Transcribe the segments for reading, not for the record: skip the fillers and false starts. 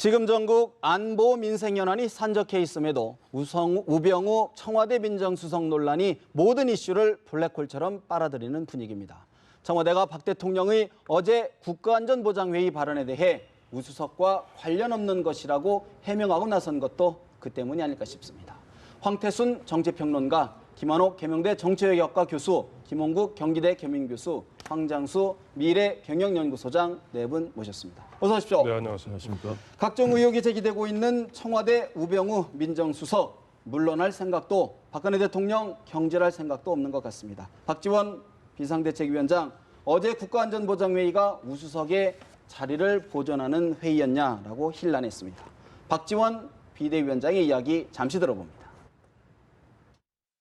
지금 전국 안보 민생연한이 산적해 있음에도 우병우 청와대 민정수석 논란이 모든 이슈를 블랙홀처럼 빨아들이는 분위기입니다. 청와대가 박 대통령의 어제 국가안전보장회의 발언에 대해 우수석과 관련 없는 것이라고 해명하고 나선 것도 그 때문이 아닐까 싶습니다. 황태순 정치평론가, 김한옥 계명대 정치외교학과 교수, 김홍국 경기대 겸임교수, 황장수 미래경영연구소장 네 분 모셨습니다. 어서 오십시오. 네, 안녕하십니까. 각종 의혹이 제기되고 있는 청와대 우병우 민정수석, 물러날 생각도, 박근혜 대통령 경질할 생각도 없는 것 같습니다. 박지원 비상대책위원장, 어제 국가안전보장회의가 우수석의 자리를 보존하는 회의였냐라고 힐난했습니다. 박지원 비대위원장의 이야기 잠시 들어봅니다.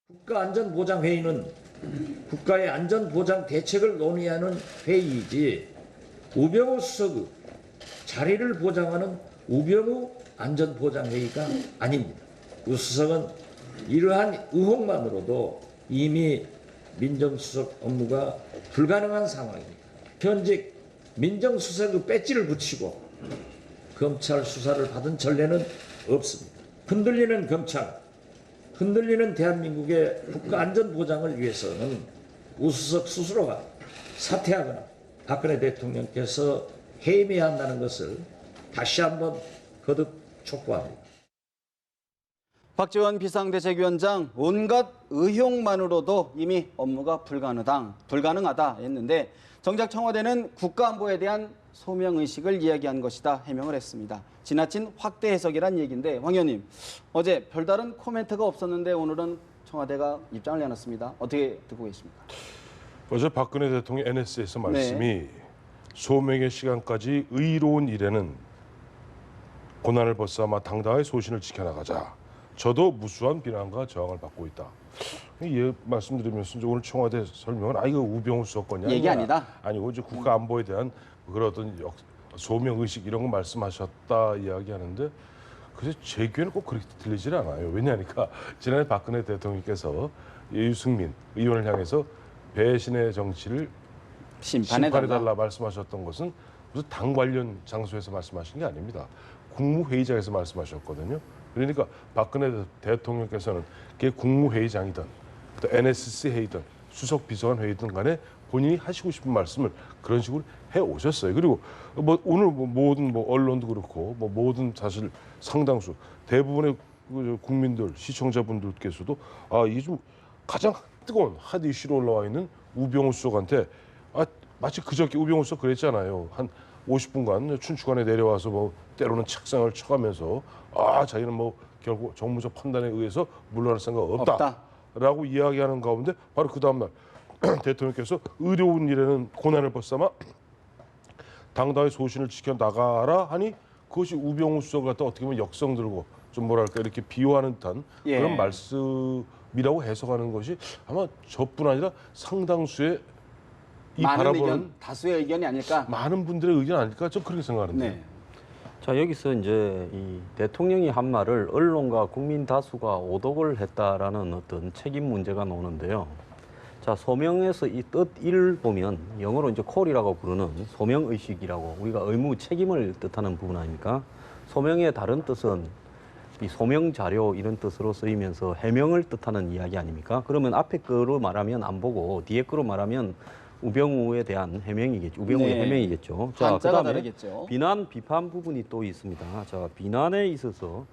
국가안전보장회의는 국가의 안전보장 대책을 논의하는 회의이지 우병우 수석의 자리를 보장하는 우병우 안전보장회의가 아닙니다. 우 수석은 이러한 의혹만으로도 이미 민정수석 업무가 불가능한 상황입니다. 현직 민정수석의 배지를 붙이고 검찰 수사를 받은 전례는 없습니다. 흔들리는 검찰, 흔들리는 대한민국의 국가안전보장을 위해서는 우수석 스스로가 사퇴하거나 박근혜 대통령께서 해임해야 한다는 것을 다시 한번 거듭 촉구합니다. 박지원 비상대책위원장, 온갖 의혹만으로도 이미 업무가 불가능하다 했는데 정작 청와대는 국가안보에 대한 소명의식을 이야기한 것이다 해명을 했습니다. 지나친 확대 해석이란 얘기인데 황 의원님, 어제 별다른 코멘트가 없었는데 오늘은 청와대가 입장을 내놨습니다. 어떻게 듣고 계십니까? 어제 박근혜 대통령 NS에서 말씀이 소명의 시간까지 의로운 일에는 고난을 벗삼아 당당하게 소신을 지켜나가자. 저도 무수한 비난과 저항을 받고 있다. 이 말씀드리면서 이제 오늘 청와대 설명은 이거 우병우 수석 거냐? 얘기 아니다. 아니고 이제 국가 안보에 대한 그런 어떤 소명 의식 이런 거 말씀하셨다 이야기하는데 그래서 제 귀에는 꼭 그렇게 들리질 않아요. 왜냐하니까 지난해 박근혜 대통령께서 유승민 의원을 향해서 배신의 정치를 심판해달라 말씀하셨던 것은 무슨 당 관련 장소에서 말씀하신 게 아닙니다. 국무회의장에서 말씀하셨거든요. 그러니까 박근혜 대통령께서는 그게 국무회의장이든 또 NSC 회의든 수석 비서관 회의든 간에 본인이 하시고 싶은 말씀을 그런 식으로 해 오셨어요. 그리고 뭐 오늘 모든 언론도 그렇고 모든 사실 상당수 대부분의 국민들 시청자분들께서도 이게 좀 가장 뜨거운 핫 이슈로 올라와 있는 우병우 수석한테 마치 그저께 우병우 수석 그랬잖아요. 한 50분간 춘추관에 내려와서 때로는 책상을 쳐가면서 자기는 결국 정무적 판단에 의해서 물러날 생각 없다라고 이야기하는 가운데 바로 그 다음날 대통령께서 의료운 일에는 고난을 벗삼아 당당히 소신을 지켜나가라 하니 그것이 우병우 수석을 갖다 어떻게 보면 역성 들고 좀 뭐랄까 이렇게 비유하는 듯한 그런 말씀이라고 해석하는 것이 아마 저뿐 아니라 상당수의 이 많은 의견, 다수의 의견이 아닐까? 많은 분들의 의견 아닐까? 좀 그렇게 생각하는데. 네. 자, 여기서 이제 이 대통령이 한 말을 언론과 국민 다수가 오독을 했다라는 어떤 책임 문제가 나오는데요. 자, 소명에서 이 뜻 1을 보면 영어로 이제 콜이라고 부르는 소명의식이라고 우리가 의무 책임을 뜻하는 부분 아닙니까? 소명의 다른 뜻은 이 소명 자료 이런 뜻으로 쓰이면서 해명을 뜻하는 이야기 아닙니까? 그러면 앞에 거로 말하면 안 보고 뒤에 거로 말하면 우병우에 대한 해명이겠죠. 우병우의 해명이겠죠. 자, 그다음에 다르겠죠. 비난, 비판 부분이 또 있습니다. 자, 비난에 있어서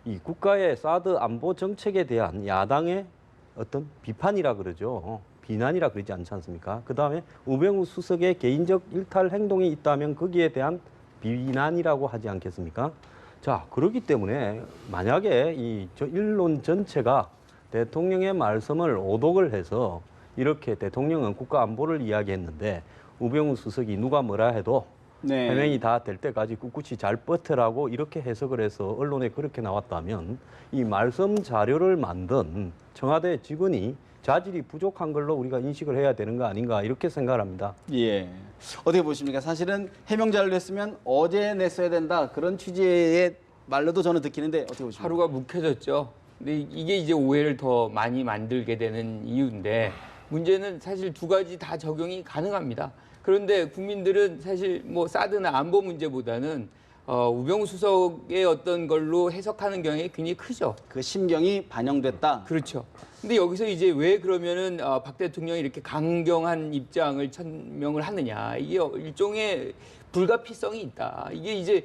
이 국가의 사드 안보 정책에 대한 야당의 어떤 비판이라 그러죠. 비난이라 그러지 않지 않습니까? 그다음에 우병우 수석의 개인적 일탈 행동이 있다면 거기에 대한 비난이라고 하지 않겠습니까? 자, 그렇기 때문에 만약에 이 일론 전체가 대통령의 말씀을 오독을 해서 이렇게 대통령은 국가 안보를 이야기했는데 우병우 수석이 누가 뭐라 해도 해명이 다 될 때까지 꿋꿋이 잘 버텨라고 이렇게 해석을 해서 언론에 그렇게 나왔다면 이 말씀 자료를 만든 청와대 직원이 자질이 부족한 걸로 우리가 인식을 해야 되는 거 아닌가 이렇게 생각을 합니다. 예. 어떻게 보십니까? 사실은 해명 자료를 냈으면 어제 냈어야 된다. 그런 취지의 말로도 저는 듣기는데 어떻게 보십니까? 하루가 묵혀졌죠. 근데 이게 이제 오해를 더 많이 만들게 되는 이유인데 문제는 사실 두 가지 다 적용이 가능합니다. 그런데 국민들은 사실 사드나 안보 문제보다는 우병우 수석의 어떤 걸로 해석하는 경향이 굉장히 크죠. 그 심경이 반영됐다. 그렇죠. 근데 여기서 이제 왜 그러면은 박 대통령이 이렇게 강경한 입장을 천명을 하느냐. 이게 일종의 불가피성이 있다. 이게 이제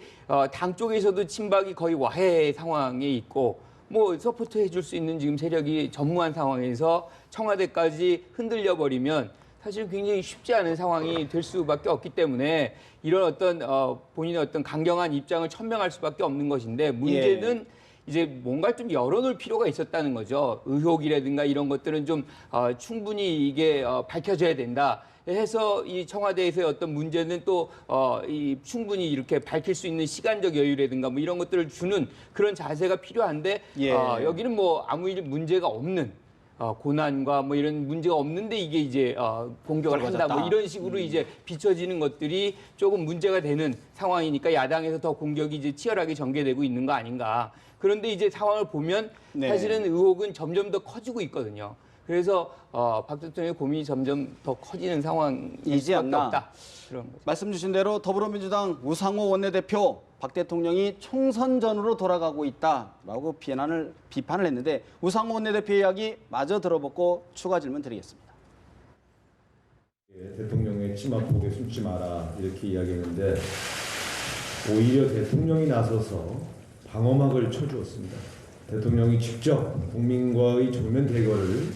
당 쪽에서도 친박이 거의 와해 상황에 있고 뭐 서포트해 줄 수 있는 지금 세력이 전무한 상황에서 청와대까지 흔들려 버리면 사실 굉장히 쉽지 않은 상황이 될 수밖에 없기 때문에 이런 어떤 본인의 어떤 강경한 입장을 천명할 수밖에 없는 것인데 문제는 이제 뭔가 좀 열어놓을 필요가 있었다는 거죠. 의혹이라든가 이런 것들은 좀 충분히 이게 밝혀져야 된다. 해서 이 청와대에서의 어떤 문제는 또 이 충분히 이렇게 밝힐 수 있는 시간적 여유라든가 뭐 이런 것들을 주는 그런 자세가 필요한데 여기는 뭐 아무 일 문제가 없는 고난과 뭐 이런 문제가 없는데 이게 이제 공격을 한다 뭐 이런 식으로 이제 비춰지는 것들이 조금 문제가 되는 상황이니까 야당에서 더 공격이 이제 치열하게 전개되고 있는 거 아닌가. 그런데 이제 상황을 보면 사실은 의혹은 점점 더 커지고 있거든요. 그래서 박 대통령의 고민이 점점 더 커지는 상황일 수밖에 없다. 그런 거죠. 말씀 주신 대로 더불어민주당 우상호 원내대표 박 대통령이 총선 전으로 돌아가고 있다라고 비판을 했는데 우상호 원내대표 이야기 마저 들어보고 추가 질문 드리겠습니다. 대통령의 치맛폭에 숨지 마라 이렇게 이야기했는데 오히려 대통령이 나서서 방어막을 쳐주었습니다. 대통령이 직접 국민과의 정면 대결을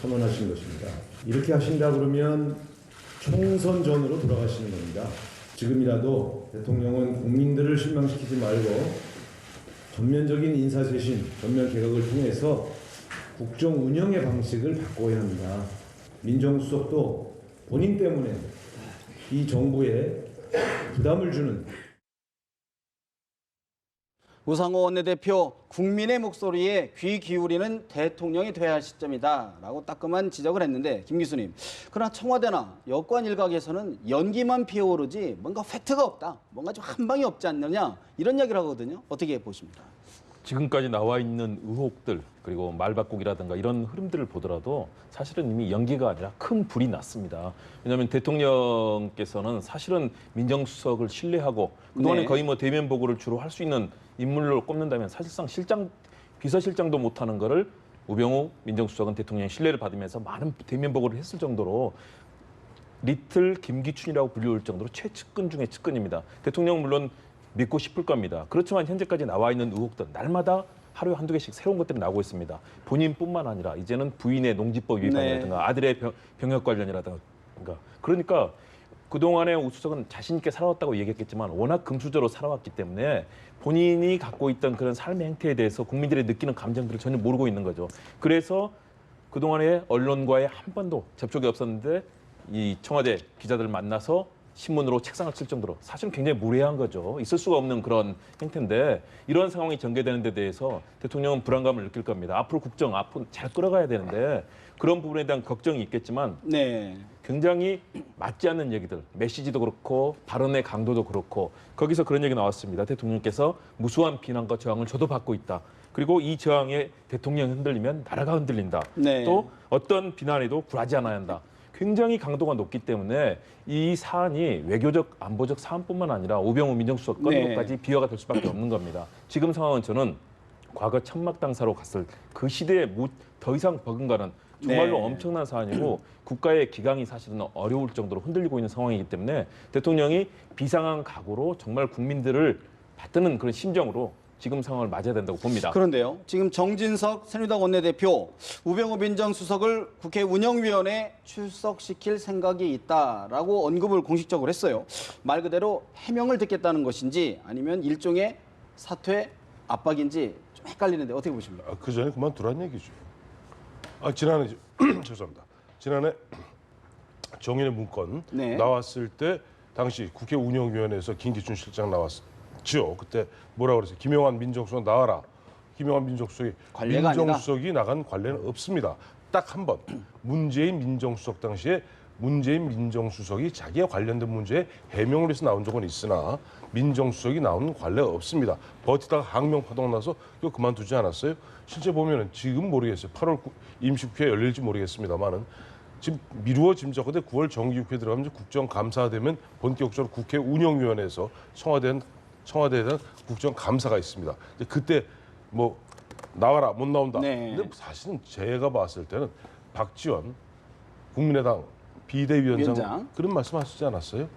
선언하신 것입니다. 이렇게 하신다 그러면 총선 전으로 돌아가시는 겁니다. 지금이라도 대통령은 국민들을 실망시키지 말고 전면적인 인사쇄신, 전면 개혁을 통해서 국정 운영의 방식을 바꿔야 합니다. 민정수석도 본인 때문에 이 정부에 부담을 주는 우상호 원내대표 국민의 목소리에 귀 기울이는 대통령이 돼야 할 시점이다라고 따끔한 지적을 했는데 김 교수님, 그러나 청와대나 여권 일각에서는 연기만 피어오르지 뭔가 팩트가 없다, 뭔가 좀 한 방이 없지 않느냐 이런 이야기를 하거든요. 어떻게 보십니까? 지금까지 나와 있는 의혹들 그리고 말바꾸기라든가 이런 흐름들을 보더라도 사실은 이미 연기가 아니라 큰 불이 났습니다. 왜냐하면 대통령께서는 사실은 민정수석을 신뢰하고 그동안에 거의 뭐 대면 보고를 주로 할 수 있는 인물로 꼽는다면 사실상 비서실장도 못하는 거를 우병우 민정수석은 대통령의 신뢰를 받으면서 많은 대면 보고를 했을 정도로 리틀 김기춘이라고 불리울 정도로 최측근 중에 측근입니다. 대통령 물론 믿고 싶을 겁니다. 그렇지만 현재까지 나와 있는 의혹들 날마다 하루에 한두 개씩 새로운 것들이 나오고 있습니다. 본인뿐만 아니라 이제는 부인의 농지법 위반이라든가 아들의 병역 관련이라든가 그러니까 그동안에 우 수석은 자신 있게 살아왔다고 얘기했겠지만 워낙 금수저로 살아왔기 때문에 본인이 갖고 있던 그런 삶의 행태에 대해서 국민들이 느끼는 감정들을 전혀 모르고 있는 거죠. 그래서 그동안에 언론과의 한 번도 접촉이 없었는데 이 청와대 기자들을 만나서 신문으로 책상을 칠 정도로 사실은 굉장히 무례한 거죠. 있을 수가 없는 그런 행태인데 이런 상황이 전개되는 데 대해서 대통령은 불안감을 느낄 겁니다. 앞으로 국정 앞으로 잘 끌어가야 되는데 그런 부분에 대한 걱정이 있겠지만 굉장히 맞지 않는 얘기들, 메시지도 그렇고 발언의 강도도 그렇고 거기서 그런 얘기 나왔습니다. 대통령께서 무수한 비난과 저항을 저도 받고 있다. 그리고 이 저항에 대통령이 흔들리면 나라가 흔들린다. 또 어떤 비난에도 굴하지 않아야 한다. 굉장히 강도가 높기 때문에 이 사안이 외교적, 안보적 사안뿐만 아니라 우병우 민정수석 건으로까지 비화가 될 수밖에 없는 겁니다. 지금 상황은 저는 과거 천막 당사로 갔을 그 시대에 더 이상 버금가는 정말로 엄청난 사안이고 국가의 기강이 사실은 어려울 정도로 흔들리고 있는 상황이기 때문에 대통령이 비상한 각오로 정말 국민들을 받드는 그런 심정으로 지금 상황을 맞아야 된다고 봅니다. 그런데요, 지금 정진석 새누리당 원내대표 우병우 민정수석을 국회 운영위원회에 출석시킬 생각이 있다라고 언급을 공식적으로 했어요. 말 그대로 해명을 듣겠다는 것인지 아니면 일종의 사퇴 압박인지 좀 헷갈리는데 어떻게 보십니까? 그 전에 그만두란 얘기죠. 지난해 죄송합니다. 지난해 정인의 문건 나왔을 때 당시 국회 운영위원회에서 김기춘 실장 나왔죠. 그때 뭐라 그랬어요? 김영환 민정수석 나와라. 김영환 민정수석이 민정수석이 나간 관례는 없습니다. 딱 한 번 문재인 민정수석 당시에 문재인 민정수석이 자기와 관련된 문제에 해명을 해서 나온 적은 있으나 민정수석이 나온 관례가 없습니다. 버티다가 항명파동 나서 이거 그만두지 않았어요? 실제 보면은 지금 모르겠어요. 8월 임시국회 열릴지 모르겠습니다만은 지금 미루어 짐작하되 9월 정기국회 들어가면 국정감사되면 본격적으로 국회 운영위원회에서 청와대는 청와대에 대한 국정감사가 있습니다. 이제 그때 뭐 나와라 못 나온다. 네. 근데 사실은 제가 봤을 때는 박지원 국민의당 비대위원장 위원장. 그런 말씀하시지 않았어요?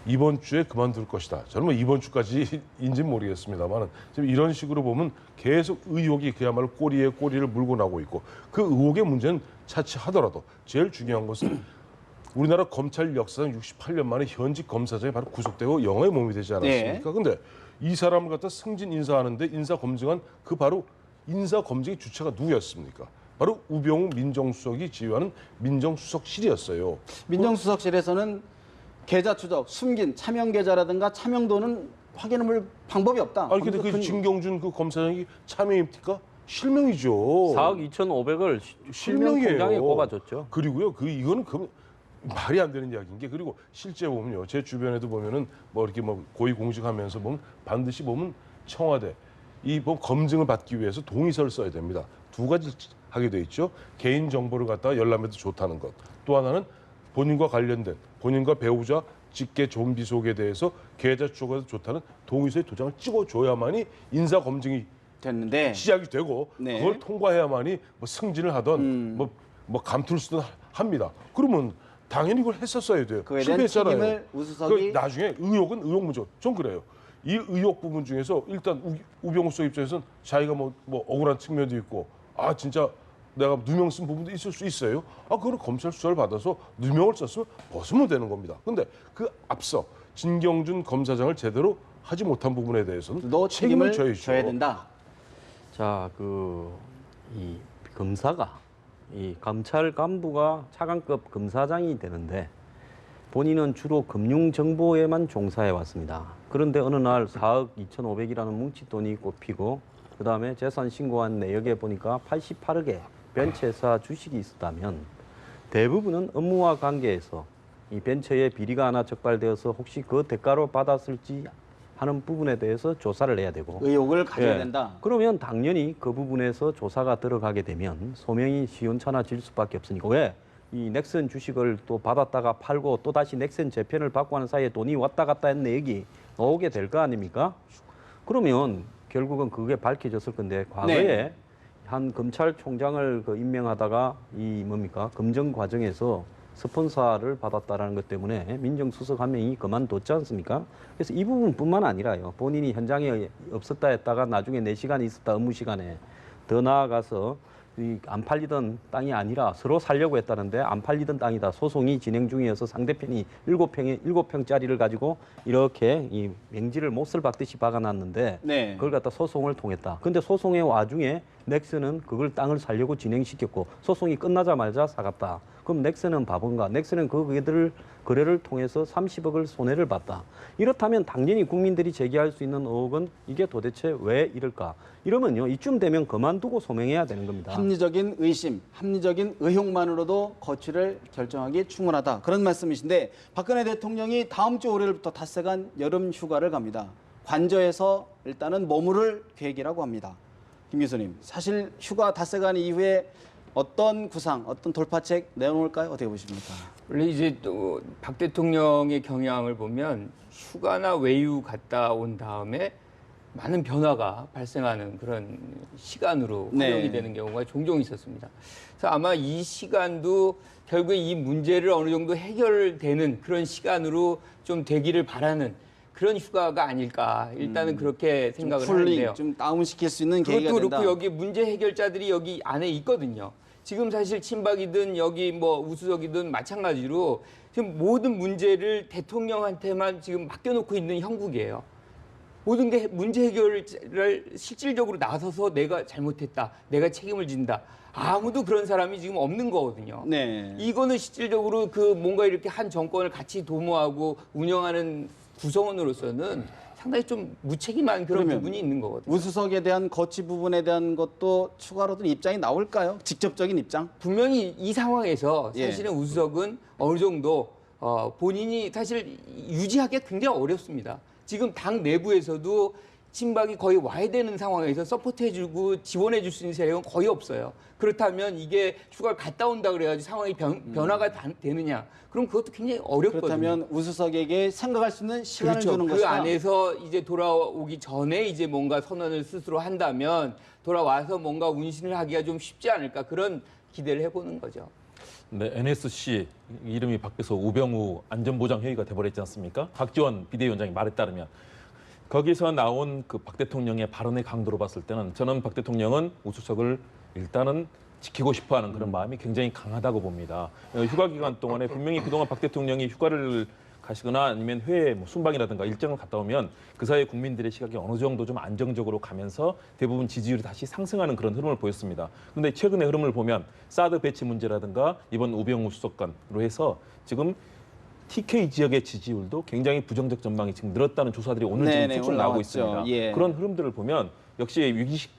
이번 주에 그만둘 것이다. 저는 뭐 이번 주까지인지 모르겠습니다만 지금 이런 식으로 보면 계속 의혹이 그야말로 꼬리에 꼬리를 물고 나고 있고 그 의혹의 문제는 차치하더라도 제일 중요한 것은 우리나라 검찰 역사상 68년 만에 현직 검사장이 바로 구속되고 영화의 몸이 되지 않았습니까? 근데 이 사람을 갖다 승진 인사하는데 인사 검증한 그 바로 인사 검증의 주체가 누구였습니까? 바로 우병우 민정수석이 지휘하는 민정수석실이었어요. 민정수석실에서는 계좌 추적, 숨긴 차명 계좌라든가 차명도는 확인해볼 방법이 없다. 아니 근데 그 진경준 그 검사장이 차명입니까? 실명이죠. 4억 2,500을 실명 통장에 꼽아줬죠. 그리고요, 이거는 말이 안 되는 이야기인 게 그리고 실제 보면요, 제 주변에도 보면은 뭐 이렇게 뭐 고위 공직하면서 보면 반드시 보면 청와대 이 뭐 검증을 받기 위해서 동의서를 써야 됩니다. 두 가지 하게 돼 있죠. 개인 정보를 갖다가 열람해도 좋다는 것. 또 하나는 본인과 관련된 본인과 배우자 직계 좀비 속에 대해서 계좌 추적해도 좋다는 동의서에 도장을 찍어줘야만이 인사 검증이 됐는데 시작이 되고 네. 그걸 통과해야만이 뭐 승진을 하던 뭐 감투를 쓰든 합니다. 그러면 당연히 이걸 했었어야 돼요. 그에 대한 실패했잖아요. 책임을 우수석이 나중에 의혹은 의혹 문제. 전 그래요. 이 의혹 부분 중에서 일단 우병우 수석 입장에서는 자기가 뭐 억울한 측면도 있고 아 진짜 내가 누명 쓴 부분도 있을 수 있어요. 그거는 검찰 수사를 받아서 누명을 썼으면 벗으면 되는 겁니다. 근데 그 앞서 진경준 검사장을 제대로 하지 못한 부분에 대해서는 너 책임을 져야죠. 져야 된다. 자, 이 검사가 이 검찰 간부가 차관급 검사장이 되는데 본인은 주로 금융 정보에만 종사해 왔습니다. 그런데 어느 날 4억 2,500이라는 뭉칫돈이 꼽히고 그다음에 재산 신고한 내역에 보니까 88억의 벤처회사 주식이 있었다면 대부분은 업무와 관계에서 이 벤처의 비리가 하나 적발되어서 혹시 그 대가로 받았을지 하는 부분에 대해서 조사를 해야 되고 의혹을 가져야 예. 된다. 그러면 당연히 그 부분에서 조사가 들어가게 되면 소명이 시원찮아질 수밖에 없으니까 왜? 이 넥슨 주식을 또 받았다가 팔고 또 다시 넥슨 재편을 받고 하는 사이에 돈이 왔다 갔다 했는 내역이 나오게 될 거 아닙니까? 그러면 결국은 그게 밝혀졌을 건데 과거에 네. 한 검찰총장을 임명하다가 이 검증 과정에서 스폰서를 받았다라는 것 때문에 민정수석 한 명이 그만뒀지 않습니까? 그래서 이 부분뿐만 아니라요. 본인이 현장에 없었다 했다가 나중에 4시간이 있었다 업무 시간에 더 나아가서 안 팔리던 땅이 아니라 서로 살려고 했다는데 안 팔리던 땅이다. 소송이 진행 중이어서 상대편이 7평짜리를 가지고 이렇게 이 맹지를 못을 박듯이 박아놨는데 네. 그걸 갖다 소송을 통했다. 근데 소송의 와중에 넥슨은 그걸 땅을 살려고 진행시켰고 소송이 끝나자마자 사갔다. 그럼 넥슨은 바본가? 넥슨은 거래를 통해서 30억을 손해를 봤다. 이렇다면 당연히 국민들이 제기할 수 있는 의혹은 이게 도대체 왜 이럴까? 이러면요, 이쯤 되면 그만두고 소명해야 되는 겁니다. 합리적인 의심, 합리적인 의혹만으로도 거취를 결정하기 충분하다. 그런 말씀이신데 박근혜 대통령이 다음 주 월요일부터 닷새간 여름 휴가를 갑니다. 관저에서 일단은 머무를 계획이라고 합니다. 김 교수님, 사실 휴가 닷새간 이후에 어떤 구상, 어떤 돌파책 내놓을까요? 어떻게 보십니까? 원래 이제 또 박 대통령의 경향을 보면 휴가나 외유 갔다 온 다음에 많은 변화가 발생하는 그런 시간으로 활용이 네. 되는 경우가 종종 있었습니다. 그래서 아마 이 시간도 결국에 이 문제를 어느 정도 해결되는 그런 시간으로 좀 되기를 바라는 그런 휴가가 아닐까. 일단은 그렇게 생각을 하는데요. 좀 다운시킬 수 있는 계기가 그것도 된다. 그렇고 여기 문제 해결자들이 여기 안에 있거든요. 지금 사실 친박이든 여기 뭐 우수석이든 마찬가지로 지금 모든 문제를 대통령한테만 지금 맡겨놓고 있는 형국이에요. 모든 게 문제 해결을 실질적으로 나서서 내가 잘못했다, 내가 책임을 진다. 아무도 그런 사람이 지금 없는 거거든요. 네. 이거는 실질적으로 그 뭔가 이렇게 한 정권을 같이 도모하고 운영하는 구성원으로서는 상당히 좀 무책임한 그런 그러면 부분이 있는 거거든요. 우수석에 대한 거취 부분에 대한 것도 추가로 든 입장이 나올까요? 직접적인 입장? 분명히 이 상황에서 예. 사실은 우수석은 어느 정도 본인이 사실 유지하기가 굉장히 어렵습니다. 지금 당 내부에서도 친박이 거의 와야 되는 상황에서 서포트해주고 지원해줄 수 있는 세력은 거의 없어요. 그렇다면 이게 휴가를 갔다 온다 그래가지고 상황이 변화가 되느냐? 그럼 그것도 굉장히 어렵거든요. 그렇다면 우수석에게 생각할 수 있는 시간을 그렇죠. 주는 그 것이다. 안에서 이제 돌아오기 전에 이제 뭔가 선언을 스스로 한다면 돌아와서 뭔가 운신을 하기가 좀 쉽지 않을까 그런 기대를 해보는 거죠. 네, NSC 이름이 바뀌어서 우병우 안전보장회의가 돼버렸지 않습니까? 박지원 비대위원장이 말에 따르면 거기서 나온 그 박 대통령의 발언의 강도로 봤을 때는 저는 박 대통령은 우수석을 일단은 지키고 싶어하는 그런 마음이 굉장히 강하다고 봅니다. 휴가 기간 동안에 분명히 그동안 박 대통령이 휴가를 가시거나 아니면 해외 뭐 순방이라든가 일정을 갔다 오면 그 사이에 국민들의 시각이 어느 정도 좀 안정적으로 가면서 대부분 지지율이 다시 상승하는 그런 흐름을 보였습니다. 그런데 최근의 흐름을 보면 사드 배치 문제라든가 이번 우병우 수석관으로 해서 지금 TK 지역의 지지율도 굉장히 부정적 전망이 지금 늘었다는 조사들이 오늘 지금 네네, 쭉쭉 나오고 올라왔죠. 있습니다. 예. 그런 흐름들을 보면 역시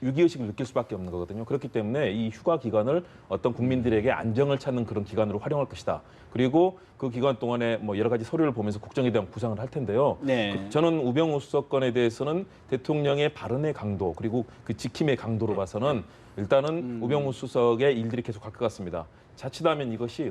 위기의식을 느낄 수밖에 없는 거거든요. 그렇기 때문에 이 휴가 기간을 어떤 국민들에게 안정을 찾는 그런 기간으로 활용할 것이다. 그리고 그 기간 동안에 뭐 여러 가지 서류를 보면서 국정에 대한 구상을 할 텐데요. 네. 저는 우병우 수석관에 대해서는 대통령의 발언의 강도 그리고 그 지킴의 강도로 봐서는 일단은 우병우 수석의 일들이 계속 갈 것 같습니다. 자칫하면 이것이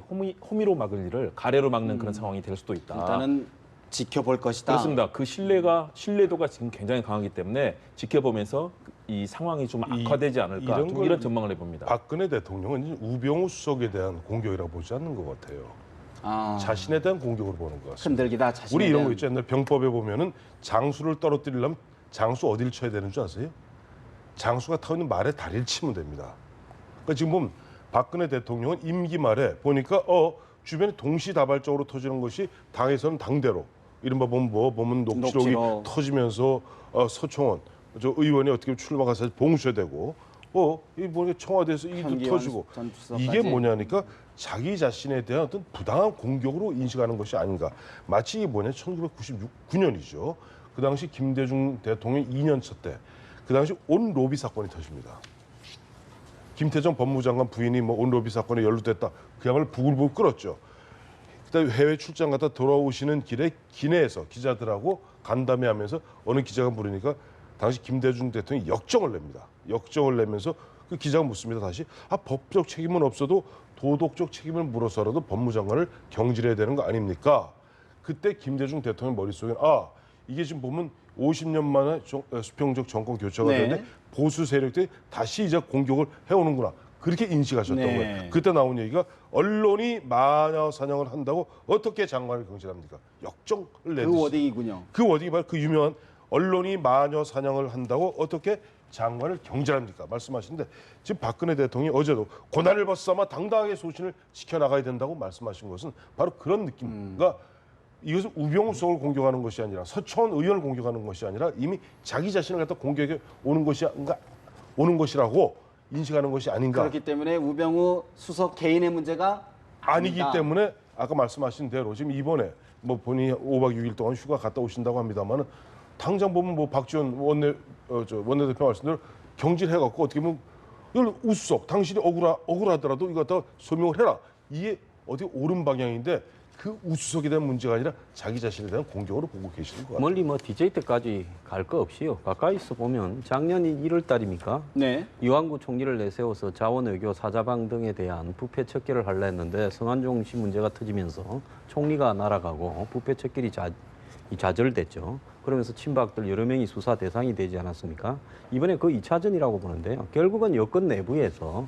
호미로 막을 일을 가래로 막는 그런 상황이 될 수도 있다. 일단은 지켜볼 것이다. 그렇습니다. 그 신뢰도가 지금 굉장히 강하기 때문에 지켜보면서 이 상황이 좀 악화되지 않을까 이런 좀 걸 이런 전망을 해봅니다. 박근혜 대통령은 우병우 수석에 대한 공격이라고 보지 않는 것 같아요. 아, 자신에 대한 공격으로 보는 것 같습니다. 흔들기다 자신에 우리 이런 대한. 거 있죠. 옛날 병법에 보면은 장수를 떨어뜨리려면 장수 어디를 쳐야 되는 줄 아세요? 장수가 타고 있는 말에 다리를 치면 됩니다. 그러니까 지금 보면 박근혜 대통령은 임기 말에 보니까 주변에 동시다발적으로 터지는 것이 당에서는 당대로 이른바 보면 녹취록이 녹취록. 터지면서 서청원 저 의원이 어떻게 출마가서 봉쇄되고 이 보니까 청와대에서 이도 현기환 터지고 전 수석까지. 이게 뭐냐니까 자기 자신에 대한 어떤 부당한 공격으로 인식하는 것이 아닌가. 마치 이게 뭐냐 1999년이죠. 그 당시 김대중 대통령 2년 차 때 그 당시 온 로비 사건이 터집니다. 김태정 법무장관 부인이 뭐 온 로비 사건에 연루됐다. 그야말로 부글부글 끓었죠. 그다음에 해외 출장 갔다 돌아오시는 길에 기내에서 기자들하고 간담회하면서 어느 기자가 물으니까 당시 김대중 대통령이 역정을 냅니다. 역정을 내면서 그 기자가 묻습니다. 다시 법적 책임은 없어도 도덕적 책임을 물어서라도 법무장관을 경질해야 되는 거 아닙니까? 그때 김대중 대통령 머릿속에 이게 지금 보면 50년 만에 수평적 정권 교체가 네. 되는데 보수 세력들이 다시 이제 공격을 해오는구나. 그렇게 인식하셨던 네. 거예요. 그때 나온 얘기가 언론이 마녀 사냥을 한다고 어떻게 장관을 경질합니까? 역정을 내듯이. 그 워딩이군요. 그 워딩이 바로 그 유명한 언론이 마녀 사냥을 한다고 어떻게 장관을 경질합니까? 말씀하시는데 지금 박근혜 대통령이 어제도 고난을 벗삼아 당당하게 소신을 지켜나가야 된다고 말씀하신 것은 바로 그런 느낌과 이것은 우병우 수석을 공격하는 것이 아니라 서청원 의원을 공격하는 것이 아니라 이미 자기 자신을 갖다 공격해 오는 것이라고 인식하는 것이 아닌가. 그렇기 때문에 우병우 수석 개인의 문제가 아니기 아니다. 때문에 아까 말씀하신 대로 지금 이번에 뭐 본인이 5박 6일 동안 휴가 갔다 오신다고 합니다만은 당장 보면 뭐 박지원 원내대표 말씀대로 경질해갖고 어떻게 보면 이걸 우수석 당신이 억울하더라도 이거 갖다 소명을 해라. 이게 어디 옳은 방향인데 그 우수석에 대한 문제가 아니라 자기 자신에 대한 공격으로 보고 계시는 것 같아요. 멀리 뭐 DJ 때까지 갈 거 없이요. 가까이서 보면 작년이 1월 달입니까? 네. 이완구 총리를 내세워서 자원외교 사자방 등에 대한 부패 척결을 하려 했는데 성한종 씨 문제가 터지면서 총리가 날아가고 부패 척결이 좌절됐죠. 그러면서 친박들 여러 명이 수사 대상이 되지 않았습니까? 이번에 그 2차전이라고 보는데요. 결국은 여권 내부에서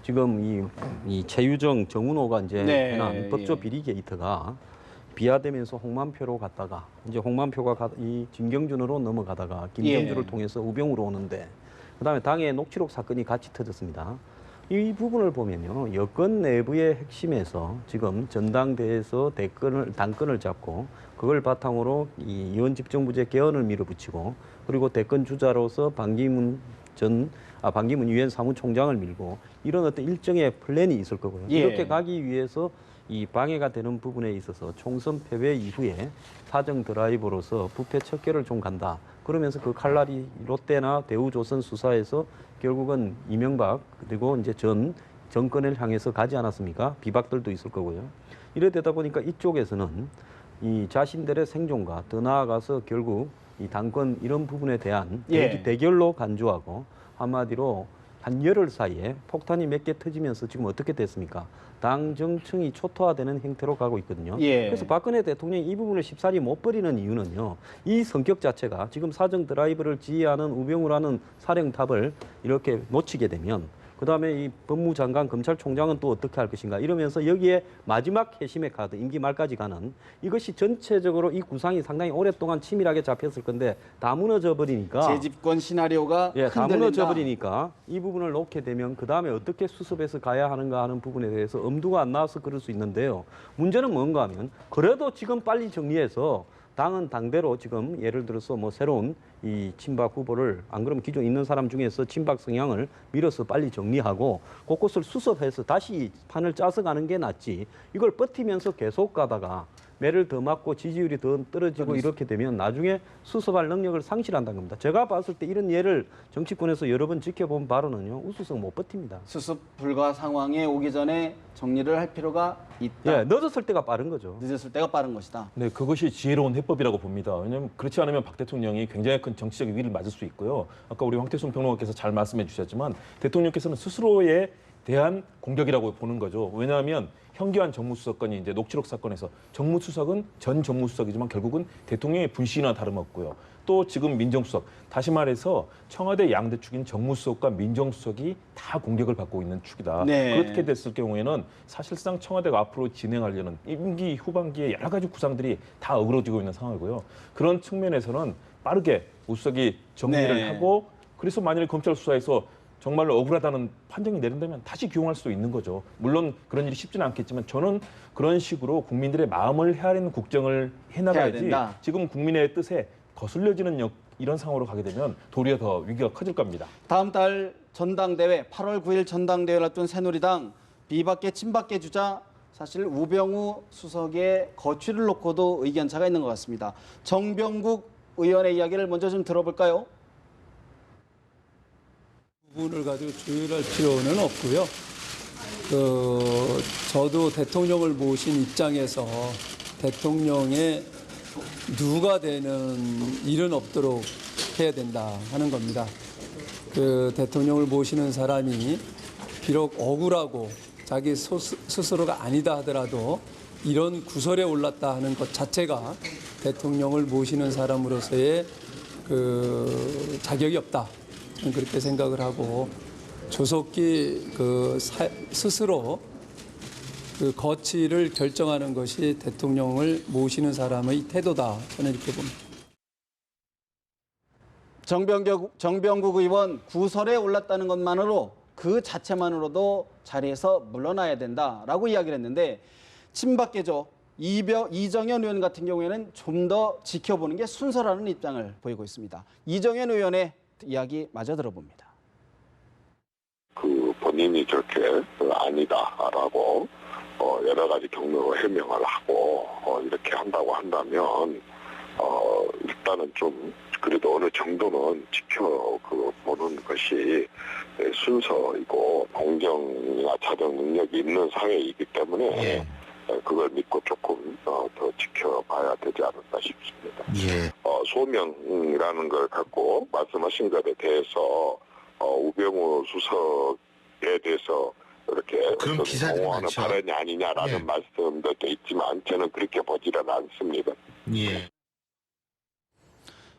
지금 이 최유정, 정운호가 이제 네, 해난 법조 예. 비리 게이트가 비화되면서 홍만표로 갔다가 이제 홍만표가 이 진경준으로 넘어가다가 김경주를 예. 통해서 우병우로 오는데 그다음에 당의 녹취록 사건이 같이 터졌습니다. 이 부분을 보면요. 여권 내부의 핵심에서 지금 전당대회에서 당권을 잡고 그걸 바탕으로 이 의원 집정부제 개헌을 밀어붙이고 그리고 대권 주자로서 반기문 유엔 사무총장을 밀고 이런 어떤 일정의 플랜이 있을 거고요. 예. 이렇게 가기 위해서 이 방해가 되는 부분에 있어서 총선 패배 이후에 사정 드라이브로서 부패 척결을 좀 간다. 그러면서 그 칼날이 롯데나 대우조선 수사에서 결국은 이명박 그리고 이제 전 정권을 향해서 가지 않았습니까? 비박들도 있을 거고요. 이래 되다 보니까 이쪽에서는 이 자신들의 생존과 더 나아가서 결국 이 당권 이런 부분에 대한 예. 대결로 간주하고 한마디로 한 열흘 사이에 폭탄이 몇 개 터지면서 지금 어떻게 됐습니까? 당 정청이 초토화되는 형태로 가고 있거든요. 예. 그래서 박근혜 대통령이 이 부분을 쉽사리 못 버리는 이유는요. 이 성격 자체가 지금 사정 드라이브를 지휘하는 우병우라는 사령탑을 이렇게 놓치게 되면 그다음에 이 법무장관, 검찰총장은 또 어떻게 할 것인가 이러면서 여기에 마지막 회심의 카드, 임기 말까지 가는 이것이 전체적으로 이 구상이 상당히 오랫동안 치밀하게 잡혔을 건데 다 무너져 버리니까 재집권 시나리오가 예, 다 흔들린다. 무너져 버리니까 이 부분을 놓게 되면 그다음에 어떻게 수습해서 가야 하는가 하는 부분에 대해서 엄두가 안 나와서 그럴 수 있는데요. 문제는 뭔가 하면 그래도 지금 빨리 정리해서 당은 당대로 지금 예를 들어서 뭐 새로운 이 친박 후보를 안 그러면 기존 있는 사람 중에서 친박 성향을 밀어서 빨리 정리하고 곳곳을 수습해서 다시 판을 짜서 가는 게 낫지. 이걸 버티면서 계속 가다가 매를 더 맞고 지지율이 더 떨어지고 이렇게 되면 나중에 수습할 능력을 상실한다는 겁니다. 제가 봤을 때 이런 예를 정치권에서 여러 번 지켜본 바로는요. 우수성 못 버팁니다. 수습 불가 상황에 오기 전에 정리를 할 필요가 있다. 예, 늦었을 때가 빠른 거죠. 늦었을 때가 빠른 것이다. 네, 그것이 지혜로운 해법이라고 봅니다. 왜냐하면 그렇지 않으면 박 대통령이 굉장히 큰 정치적 위기를 맞을 수 있고요. 아까 우리 황태순 평론가께서 잘 말씀해 주셨지만 대통령께서는 스스로에 대한 공격이라고 보는 거죠. 왜냐하면 현기환 정무수석건이 이제 녹취록 사건에서 정무수석은 전 정무수석이지만 결국은 대통령의 분신이나 다름없고요. 또 지금 민정수석, 다시 말해서 청와대 양대 축인 정무수석과 민정수석이 다 공격을 받고 있는 축이다. 네. 그렇게 됐을 경우에는 사실상 청와대가 앞으로 진행하려는 임기 후반기에 여러 가지 구상들이 다 어그러지고 있는 상황이고요. 그런 측면에서는 빠르게 우수석이 정리를 네. 하고 그래서 만약에 검찰 수사에서 정말로 억울하다는 판정이 내린다면 다시 기용할 수도 있는 거죠. 물론 그런 일이 쉽지는 않겠지만 저는 그런 식으로 국민들의 마음을 헤아리는 국정을 해야 해나가야지 된다. 지금 국민의 뜻에 거슬려지는 이런 상황으로 가게 되면 도리어 더 위기가 커질 겁니다. 다음 달 전당대회 8월 9일 전당대회를 앞둔 새누리당 비박계 친박계 주자 사실 우병우 수석의 거취를 놓고도 의견차가 있는 것 같습니다. 정병국 의원의 이야기를 먼저 좀 들어볼까요? 부분을 가지고 조율할 필요는 없고요. 저도 대통령을 모신 입장에서 대통령의 누가 되는 일은 없도록 해야 된다 하는 겁니다. 대통령을 모시는 사람이 비록 억울하고 자기 스스로가 아니다 하더라도 이런 구설에 올랐다 하는 것 자체가 대통령을 모시는 사람으로서의 자격이 없다. 그렇게 생각을 하고 조속히 스스로 거취를 결정하는 것이 대통령을 모시는 사람의 태도다. 저는 이렇게 봅니다. 정병국 의원 구설에 올랐다는 것만으로 그 자체만으로도 자리에서 물러나야 된다라고 이야기를 했는데 친박계죠. 이정현 의원 같은 경우에는 좀 더 지켜보는 게 순서라는 입장을 보이고 있습니다. 이정현 의원의 이야기 마저 들어봅니다. 본인이 저렇게 아니다라고 여러 가지 경로로 해명을 하고 이렇게 한다고 한다면 일단은 좀 그래도 어느 정도는 지켜보는 것이 순서이고 공정이나 자정 능력이 있는 사회이기 때문에 그걸 믿고 조금 더 지켜봐야 되지 않을까 싶습니다. 소명이라는 걸 갖고 말씀하신 것에 대해서 우병우 수석에 대해서 이렇게 옹호하는 발언이 아니냐라는 말씀도 있지만 저는 그렇게 보지는 않습니다.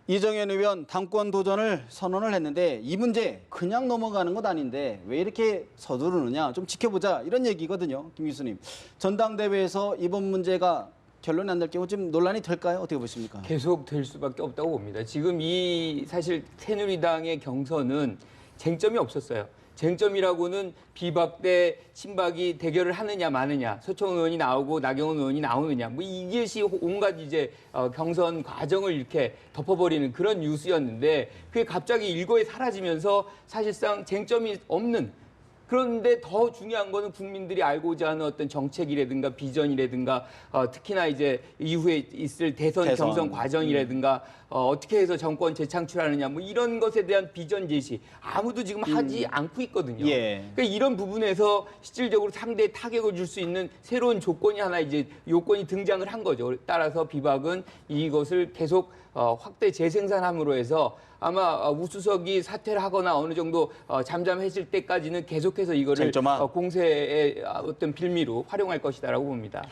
이정현 의원 당권 도전을 선언을 했는데 이 문제 그냥 넘어가는 것 아닌데 왜 이렇게 서두르느냐 좀 지켜보자 이런 얘기거든요. 김 교수님. 전당대회에서 이번 문제가 결론이 안 날 경우 지금 논란이 될까요? 어떻게 보십니까? 계속 될 수밖에 없다고 봅니다. 지금 이 사실 새누리당의 경선은 쟁점이 없었어요. 쟁점이라고는 비박 대 친박이 대결을 하느냐 마느냐, 서청원 의원이 나오고 나경원 의원이 나오느냐, 뭐 이것이 온갖 이제 경선 과정을 이렇게 덮어버리는 그런 뉴스였는데 그게 갑자기 일거에 사라지면서 사실상 쟁점이 없는. 그런데 더 중요한 거는 국민들이 알고자 하는 어떤 정책이라든가 비전이라든가 특히나 이제 이후에 있을 대선 경선 과정이라든가 어떻게 해서 정권 재창출하느냐 뭐 이런 것에 대한 비전 제시 아무도 지금 하지 않고 있거든요. 그러니까 이런 부분에서 실질적으로 상대에 타격을 줄 수 있는 새로운 조건이 하나 이제 요건이 등장을 한 거죠. 따라서 비박은 이것을 계속 확대 재생산함으로 해서 아마 우수석이 사퇴를 하거나 어느 정도 잠잠해질 때까지는 계속해서 이거를 쟁점화. 공세의 어떤 빌미로 활용할 것이다라고 봅니다.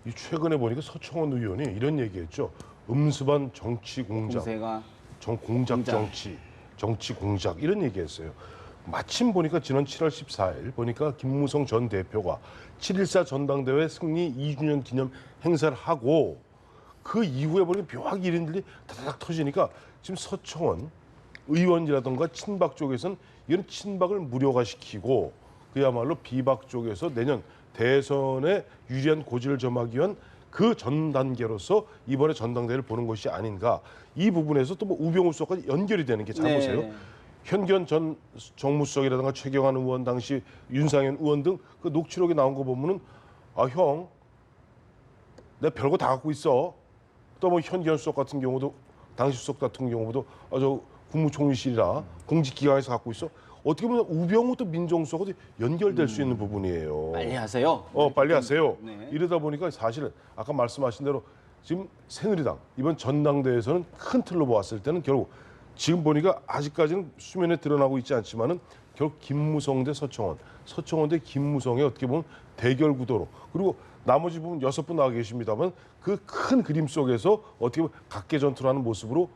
이 최근에 보니까 서청원 의원이 이런 얘기했죠. 음습한 정치 공작, 공세가 공작 정치, 정치 공작 이런 얘기했어요. 마침 보니까 지난 7월 14일 보니까 김무성 전 대표가 7.14 전당대회 승리 2주년 기념 행사를 하고 그 이후에 보니까 묘하게 일인들이 다닥 터지니까 지금 서청원 의원이라든가 친박 쪽에서는 이런 친박을 무력화시키고 그야말로 비박 쪽에서 내년 대선에 유리한 고지를 점하기 위한 그 전 단계로서 이번에 전당대회를 보는 것이 아닌가. 이 부분에서 또 뭐 우병우 수석까지 연결이 되는 게 잘 네. 보세요. 현기현 전 정무수석이라든가 최경환 의원 당시 윤상현 의원 등 그 녹취록에 나온 거 보면은 아 형, 내가 별거 다 갖고 있어. 또 뭐 현기현 수석 같은 경우도 당시 수석 같은 경우도 저 국무총리실이라 공직기관에서 갖고 있어. 어떻게 보면 우병우 또 민정수석하고 연결될 수 있는 부분이에요. 빨리 하세요. 빨리 하세요. 네. 이러다 보니까 사실은 아까 말씀하신 대로 지금 새누리당 이번 전당대회에서는 큰 틀로 보았을 때는 결국 지금 보니까 아직까지는 수면에 드러나고 있지 않지만은 결국 김무성 대 서청원, 서청원 대 김무성의 어떻게 보면 대결 구도로 그리고 나머지 부분 6분 나와 계십니다만 그 큰 그림 속에서 어떻게 보면 각계 전투라는 모습으로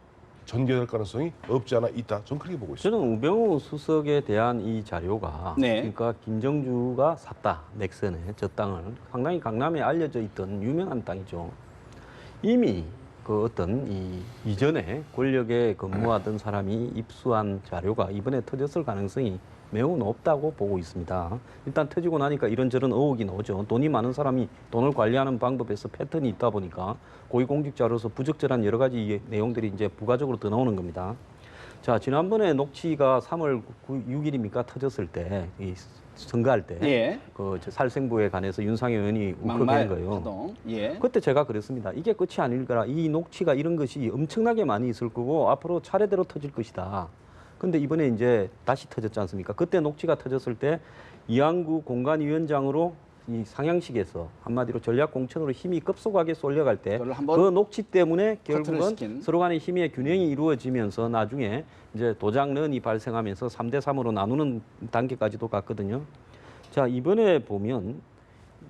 전개될 가능성이 없지 않아 있다. 저는 그렇게 보고 있습니다. 저는 우병우 수석에 대한 이 자료가 네. 그러니까 김정주가 샀다 넥슨에 저 땅을 상당히 강남에 알려져 있던 유명한 땅이죠. 이미 그 어떤 이전에 권력에 근무하던 사람이 입수한 자료가 이번에 터졌을 가능성이 매우 높다고 보고 있습니다. 일단 터지고 나니까 이런저런 의혹이 나오죠. 돈이 많은 사람이 돈을 관리하는 방법에서 패턴이 있다 보니까 고위공직자로서 부적절한 여러 가지 내용들이 이제 부가적으로 더 나오는 겁니다. 자, 지난번에 녹취가 3월 6일입니까 터졌을 때, 이 선거할 때, 예. 그 살생부에 관해서 윤상현 의원이 막말 울컥한 거예요. 파동. 예. 그때 제가 그랬습니다. 이게 끝이 아닐 거라. 이 녹취가 이런 것이 엄청나게 많이 있을 거고 앞으로 차례대로 터질 것이다. 근데 이번에 이제 다시 터졌지 않습니까? 그때 녹취가 터졌을 때 이항구 공관위원장으로 이 상향식에서 한마디로 전략공천으로 힘이 급속하게 쏠려갈 때 그걸 한번 그 녹취 때문에 커트를 결국은 시킨. 서로 간의 힘의 균형이 이루어지면서 나중에 이제 도장런이 발생하면서 3대 3으로 나누는 단계까지도 갔거든요. 자, 이번에 보면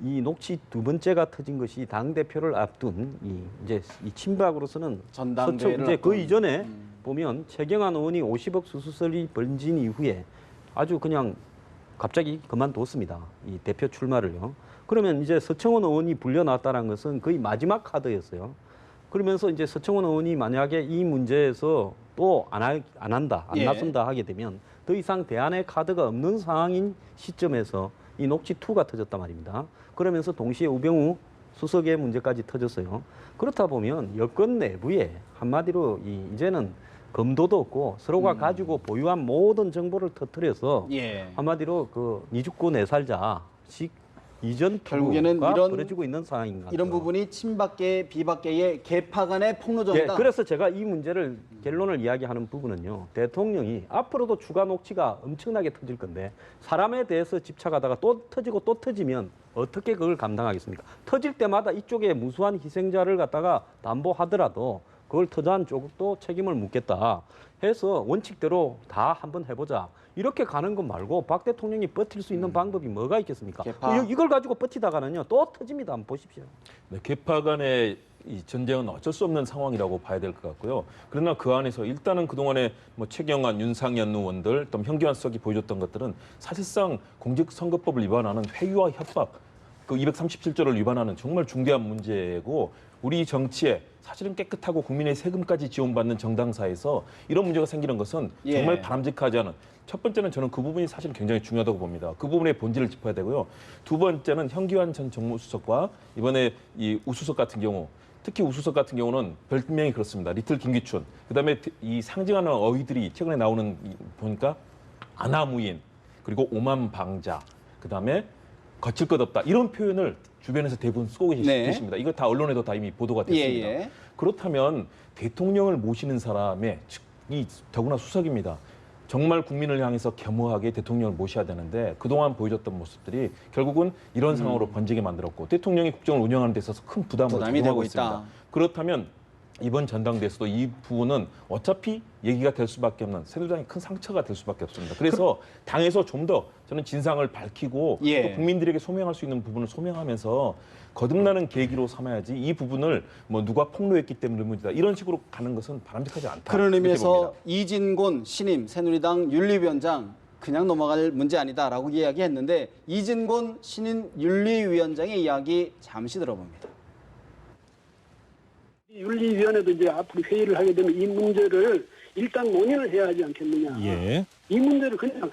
이 녹취 두 번째가 터진 것이 당 대표를 앞둔 이제 이 친박으로서는 전당대회를 이제 그 앞둔. 이전에 보면 최경환 의원이 50억 수수설이 번진 이후에 아주 그냥 갑자기 그만뒀습니다. 이 대표 출마를요. 그러면 이제 서청원 의원이 불려놨다는 것은 거의 마지막 카드였어요. 그러면서 이제 서청원 의원이 만약에 이 문제에서 또 안 한다, 안 예. 나선다 하게 되면 더 이상 대안의 카드가 없는 상황인 시점에서 이 녹취 2가 터졌단 말입니다. 그러면서 동시에 우병우 수석의 문제까지 터졌어요. 그렇다 보면 여권 내부에 한마디로 이제는 검도도 없고 서로가 가지고 보유한 모든 정보를 터뜨려서 예. 한마디로 그 니 죽고 내 살자식 이전 결국에는 투구가 이런- 벌어지고 있는 상황인 것 같아요. 이런 부분이 친박계, 비박계의 개파 간의 폭로전이다. 그래서 제가 이 문제를 결론을 이야기하는 부분은요. 대통령이 앞으로도 추가 녹취가 엄청나게 터질 건데 사람에 대해서 집착하다가 또 터지고 또 터지면 어떻게 그걸 감당하겠습니까? 터질 때마다 이쪽에 무수한 희생자를 갖다가 담보하더라도 그걸 터자한 쪽도 책임을 묻겠다 해서 원칙대로 다 한번 해보자. 이렇게 가는 것 말고 박 대통령이 버틸 수 있는 방법이 뭐가 있겠습니까? 개파. 이걸 가지고 버티다가는요. 또 터집니다. 한번 보십시오. 네, 개파 간의 이 전쟁은 어쩔 수 없는 상황이라고 봐야 될 것 같고요. 그러나 그 안에서 일단은 그동안에 뭐 최경환, 윤상현 의원들, 또 현기환 수석이 보여줬던 것들은 사실상 공직선거법을 위반하는 회유와 협박, 그 237조를 위반하는 정말 중대한 문제고 우리 정치에 사실은 깨끗하고 국민의 세금까지 지원받는 정당사에서 이런 문제가 생기는 것은 예. 정말 바람직하지 않은 첫 번째는 저는 그 부분이 사실 굉장히 중요하다고 봅니다. 그 부분의 본질을 짚어야 되고요. 두 번째는 현기환 전 정무수석과 이번에 이 우수석 같은 경우 특히 우수석 같은 경우는 별명이 그렇습니다. 리틀 김기춘. 그다음에 이 상징하는 어휘들이 최근에 나오는 보니까 아나무인 그리고 오만방자 그다음에 거칠 것 없다. 이런 표현을 주변에서 대부분 쓰고 네. 계십니다. 이거 다 언론에도 다 이미 보도가 됐습니다. 예. 그렇다면 대통령을 모시는 사람의 이 더구나 수석입니다. 정말 국민을 향해서 겸허하게 대통령을 모셔야 되는데 그동안 보여줬던 모습들이 결국은 이런 상황으로 번지게 만들었고 대통령이 국정을 운영하는 데 있어서 큰 부담이 되고 있다. 그렇다면 이번 전당대회에서도 이 부분은 어차피 얘기가 될 수밖에 없는 새누리당이 큰 상처가 될 수밖에 없습니다. 그래서 당에서 좀 더 저는 진상을 밝히고 예. 또 국민들에게 소명할 수 있는 부분을 소명하면서 거듭나는 계기로 삼아야지 이 부분을 뭐 누가 폭로했기 때문에 문제다 이런 식으로 가는 것은 바람직하지 않다. 그런 이렇게 의미에서 봅니다. 이진곤 신임 새누리당 윤리위원장 그냥 넘어갈 문제 아니다라고 이야기했는데 이진곤 신임 윤리위원장의 이야기 잠시 들어봅니다. 윤리위원회도 이제 앞으로 회의를 하게 되면 이 문제를 일단 논의를 해야 하지 않겠느냐. 예. 이 문제를 그냥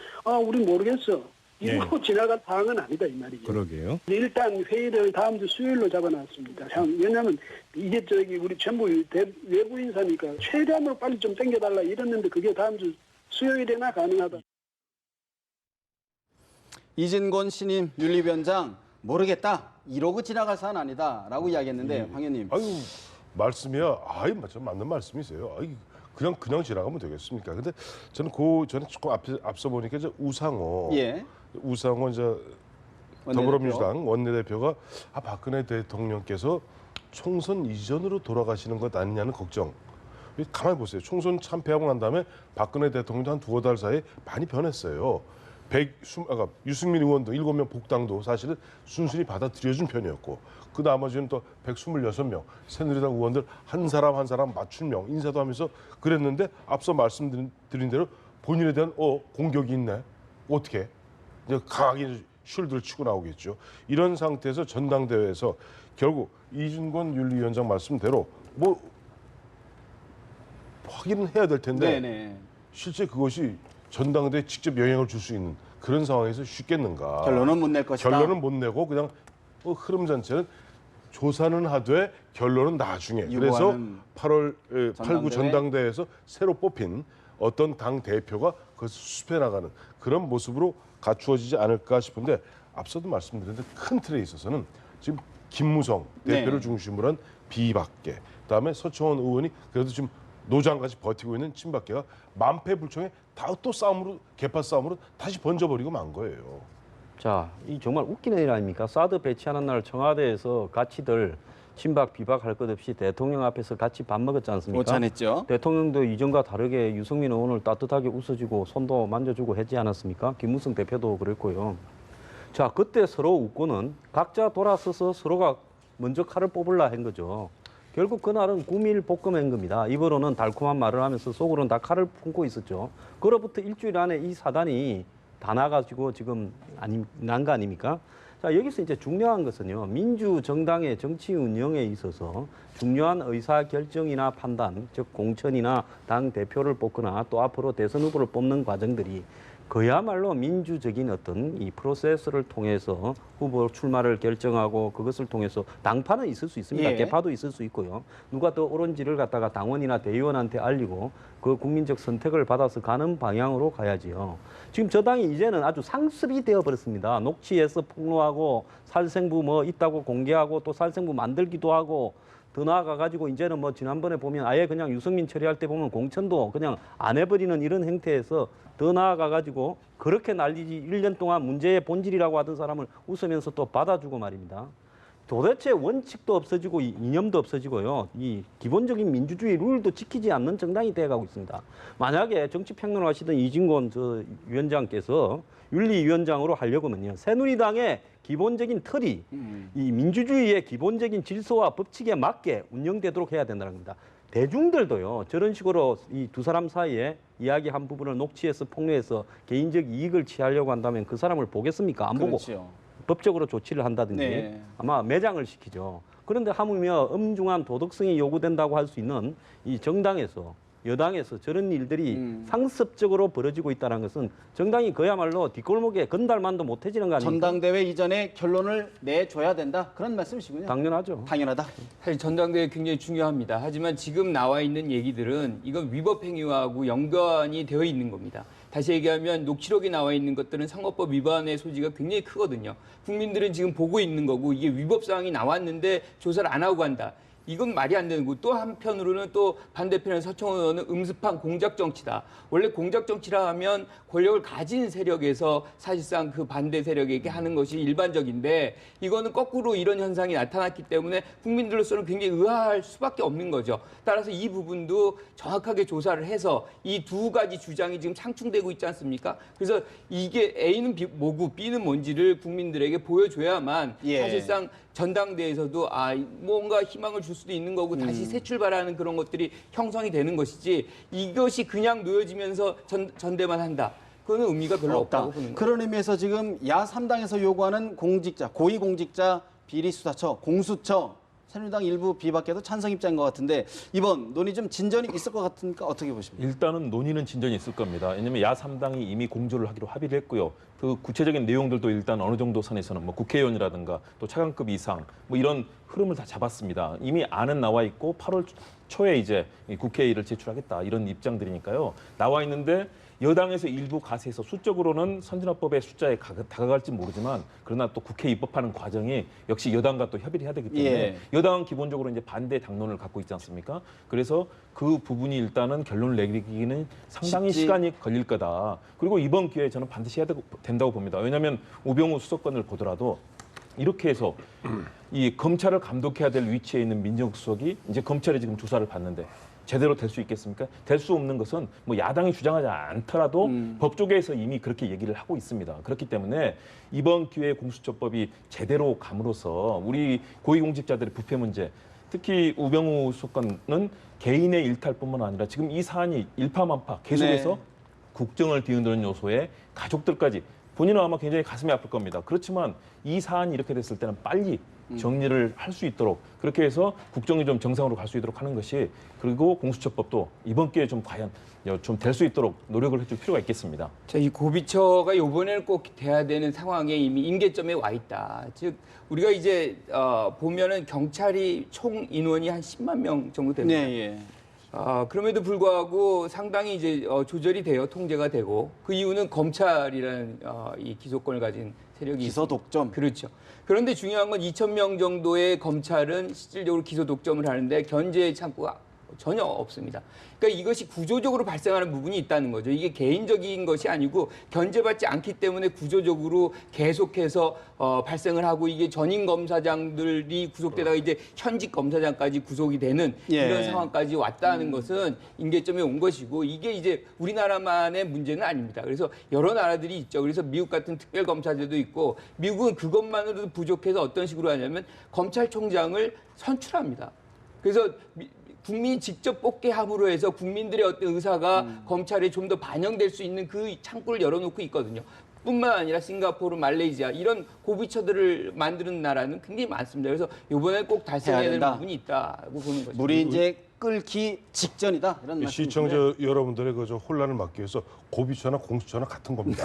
우리 모르겠어. 이러고 지나갈 사항은 아니다 이 말이죠. 그러게요. 일단 회의를 다음 주 수요일로 잡아놨습니다. 왜냐하면 이게 우리 전부 외부 인사니까 최대한으로 빨리 좀 땡겨달라 이랬는데 그게 다음 주 수요일에나 가능하다. 이진곤 신임 윤리위원장 모르겠다. 이러고 지나갈 사안 아니다라고 이야기했는데 황 의원님. 아유 말씀이야. 맞는 말씀이세요. 그냥 지나가면 되겠습니까? 근데 저는 전에 조금 앞서 보니까 이제 우상호 이제 더불어민주당 원내대표가 박근혜 대통령께서 총선 이전으로 돌아가시는 것 아니냐는 걱정. 가만히 보세요. 총선 참패하고 난 다음에 박근혜 대통령도 한 두어 달 사이에 많이 변했어요. 유승민 의원도 7명 복당도 사실은 순순히 받아들여준 편이었고 그 나머지는 또 126명 새누리당 의원들 한 사람 한 사람 맞춤형 인사도 하면서 그랬는데 앞서 말씀드린 대로 본인에 대한 공격이 있네. 어떻게? 이제 강하게 쉴드를 치고 나오겠죠. 이런 상태에서 전당대회에서 결국 이진권 윤리위원장 말씀대로 뭐 확인은 해야 될 텐데 네네. 실제 그것이 전당대회에 직접 영향을 줄 수 있는 그런 상황에서 쉽겠는가. 결론은 못 낼 것이다. 결론은 못 내고 그냥 흐름 전체는 조사는 하되 결론은 나중에. 그래서 8월 8구 전당대회에서 새로 뽑힌 어떤 당 대표가 그것을 수습해 나가는 그런 모습으로 갖추어지지 않을까 싶은데 앞서도 말씀드렸는데 큰 틀에 있어서는 지금 김무성 대표를 중심으로 한 비박계 그다음에 서청원 의원이 그래도 지금 노장까지 버티고 있는 친박계가 만패불청에 다 또 개파 싸움으로 다시 번져버리고 만 거예요. 자, 이 정말 웃기는 일 아닙니까? 사드 배치하는 날 청와대에서 같이들 친박 비박할 것 없이 대통령 앞에서 같이 밥 먹었지 않습니까? 오찬했죠. 대통령도 이전과 다르게 유승민 의원을 따뜻하게 웃어주고 손도 만져주고 했지 않았습니까? 김무성 대표도 그랬고요. 자, 그때 서로 웃고는 각자 돌아서서 서로가 먼저 칼을 뽑으려 한 거죠. 결국 그날은 구밀볶음한 겁니다. 입으로는 달콤한 말을 하면서 속으로는 다 칼을 품고 있었죠. 그로부터 일주일 안에 이 사단이 다 나가지고 지금 난 거 아닙니까? 자, 여기서 이제 중요한 것은요. 민주정당의 정치 운영에 있어서 중요한 의사결정이나 판단, 즉 공천이나 당 대표를 뽑거나 또 앞으로 대선 후보를 뽑는 과정들이 그야말로 민주적인 어떤 이 프로세스를 통해서 후보 출마를 결정하고 그것을 통해서 당파는 있을 수 있습니다. 개파도 있을 수 있고요. 누가 더 옳은지를 갖다가 당원이나 대의원한테 알리고 그 국민적 선택을 받아서 가는 방향으로 가야지요. 지금 저 당이 이제는 아주 상습이 되어버렸습니다. 녹취해서 폭로하고 살생부 뭐 있다고 공개하고 또 살생부 만들기도 하고 더 나아가가지고 이제는 뭐 지난번에 보면 아예 그냥 유승민 처리할 때 보면 공천도 그냥 안 해버리는 이런 행태에서 더 나아가가지고 그렇게 난리지 1년 동안 문제의 본질이라고 하던 사람을 웃으면서 또 받아주고 말입니다. 도대체 원칙도 없어지고 이념도 없어지고요. 이 기본적인 민주주의 룰도 지키지 않는 정당이 돼가고 있습니다. 만약에 정치평론을 하시던 이진권 위원장께서 윤리위원장으로 하려고 하면요. 새누리당의 기본적인 틀이 이 민주주의의 기본적인 질서와 법칙에 맞게 운영되도록 해야 된다는 겁니다. 대중들도요. 저런 식으로 이 두 사람 사이에 이야기한 부분을 녹취해서 폭로해서 개인적 이익을 취하려고 한다면 그 사람을 보겠습니까? 안 보고 법적으로 조치를 한다든지 아마 매장을 시키죠. 그런데 하물며 엄중한 도덕성이 요구된다고 할 수 있는 이 정당에서 여당에서 저런 일들이 상습적으로 벌어지고 있다는 것은 정당이 그야말로 뒷골목에 건달만도 못해지는 거 아닙니까? 전당대회 이전에 결론을 내줘야 된다. 그런 말씀이시군요. 당연하죠. 당연하다. 사실 전당대회 굉장히 중요합니다. 하지만 지금 나와 있는 얘기들은 이건 위법 행위하고 연관이 되어 있는 겁니다. 다시 얘기하면 녹취록이 나와 있는 것들은 선거법 위반의 소지가 굉장히 크거든요. 국민들은 지금 보고 있는 거고 이게 위법 사항이 나왔는데 조사를 안 하고 간다. 이건 말이 안 되는 거고 또 한편으로는 또 반대편의 서청원 의원은 음습한 공작 정치다. 원래 공작 정치라 하면 권력을 가진 세력에서 사실상 그 반대 세력에게 하는 것이 일반적인데 이거는 거꾸로 이런 현상이 나타났기 때문에 국민들로서는 굉장히 의아할 수밖에 없는 거죠. 따라서 이 부분도 정확하게 조사를 해서 이 두 가지 주장이 지금 상충되고 있지 않습니까? 그래서 이게 A는 뭐고 B는 뭔지를 국민들에게 보여줘야만 예. 사실상 전당대회에서도 뭔가 희망을 줄 수도 있는 거고 다시 새 출발하는 그런 것들이 형성이 되는 것이지 이것이 그냥 놓여지면서 전대만 한다. 그거는 의미가 별로 없다고 보는 거예요. 그런 의미에서 지금 야3당에서 요구하는 공직자, 고위공직자 비리수사처, 공수처 새누리당 일부 비박계도 찬성 입장인 것 같은데 이번 논의 좀 진전이 있을 것 같으니까 어떻게 보십니까? 일단은 논의는 진전이 있을 겁니다. 왜냐하면 야3당이 이미 공조를 하기로 합의를 했고요. 그 구체적인 내용들도 일단 어느 정도 선에서는 뭐 국회의원이라든가 또 차관급 이상 뭐 이런 흐름을 다 잡았습니다. 이미 안은 나와 있고 8월 초에 이제 국회의를 제출하겠다 이런 입장들이니까요. 나와 있는데 여당에서 일부 가세해서 수적으로는 선진화법의 숫자에 다가갈지 모르지만 그러나 또 국회 입법하는 과정이 역시 여당과 또 협의를 해야 되기 때문에 예. 여당은 기본적으로 이제 반대 당론을 갖고 있지 않습니까? 그래서 그 부분이 일단은 결론을 내리기는 상당히 시간이 걸릴 거다. 그리고 이번 기회에 저는 반드시 해야 된다고 봅니다. 왜냐하면 우병우 수석관을 보더라도 이렇게 해서 이 검찰을 감독해야 될 위치에 있는 민정수석이 이제 검찰이 지금 조사를 받는데 제대로 될 수 있겠습니까? 될 수 없는 것은 뭐 야당이 주장하지 않더라도 법조계에서 이미 그렇게 얘기를 하고 있습니다. 그렇기 때문에 이번 기회에 공수처법이 제대로 감으로써 우리 고위공직자들의 부패 문제, 특히 우병우 수석관은 개인의 일탈뿐만 아니라 지금 이 사안이 일파만파 계속해서 네. 국정을 뒤흔드는 요소에 가족들까지 본인은 아마 굉장히 가슴이 아플 겁니다. 그렇지만 이 사안이 이렇게 됐을 때는 빨리 정리를 할 수 있도록 그렇게 해서 국정이 좀 정상으로 갈 수 있도록 하는 것이 그리고 공수처법도 이번 기회에 좀 과연 좀 될 수 있도록 노력을 해줄 필요가 있겠습니다. 자, 이 고비처가 이번에는 꼭 돼야 되는 상황에 이미 임계점에 와 있다. 즉 우리가 이제 보면은 경찰이 총 인원이 한 10만 명 정도 됩니다. 네, 예. 그럼에도 불구하고 상당히 이제 조절이 돼요. 통제가 되고 그 이유는 검찰이라는 이 기소권을 가진 세력이 기소 독점. 그렇죠. 그런데 중요한 건 2,000명 정도의 검찰은 실질적으로 기소 독점을 하는데 견제 창구가 전혀 없습니다. 그러니까 이것이 구조적으로 발생하는 부분이 있다는 거죠. 이게 개인적인 것이 아니고 견제받지 않기 때문에 구조적으로 계속해서 발생을 하고 이게 전임 검사장들이 구속되다가 이제 현직 검사장까지 구속이 되는 예. 이런 상황까지 왔다는 것은 임계점에 온 것이고 이게 이제 우리나라만의 문제는 아닙니다. 그래서 여러 나라들이 있죠. 그래서 미국 같은 특별검사제도 있고 미국은 그것만으로도 부족해서 어떤 식으로 하냐면 검찰총장을 선출합니다. 그래서 국민이 직접 뽑게 함으로 해서 국민들의 어떤 의사가 검찰에 좀 더 반영될 수 있는 그 창구를 열어놓고 있거든요. 뿐만 아니라 싱가포르, 말레이시아 이런 고비처들을 만드는 나라는 굉장히 많습니다. 그래서 이번에 꼭 달성해야 될 부분이 있다고 보는 거죠. 물이 이제 끓기 직전이다 이런 말씀이신데. 시청자 여러분들의 그 혼란을 막기 위해서 고비처나 공수처나 같은 겁니다.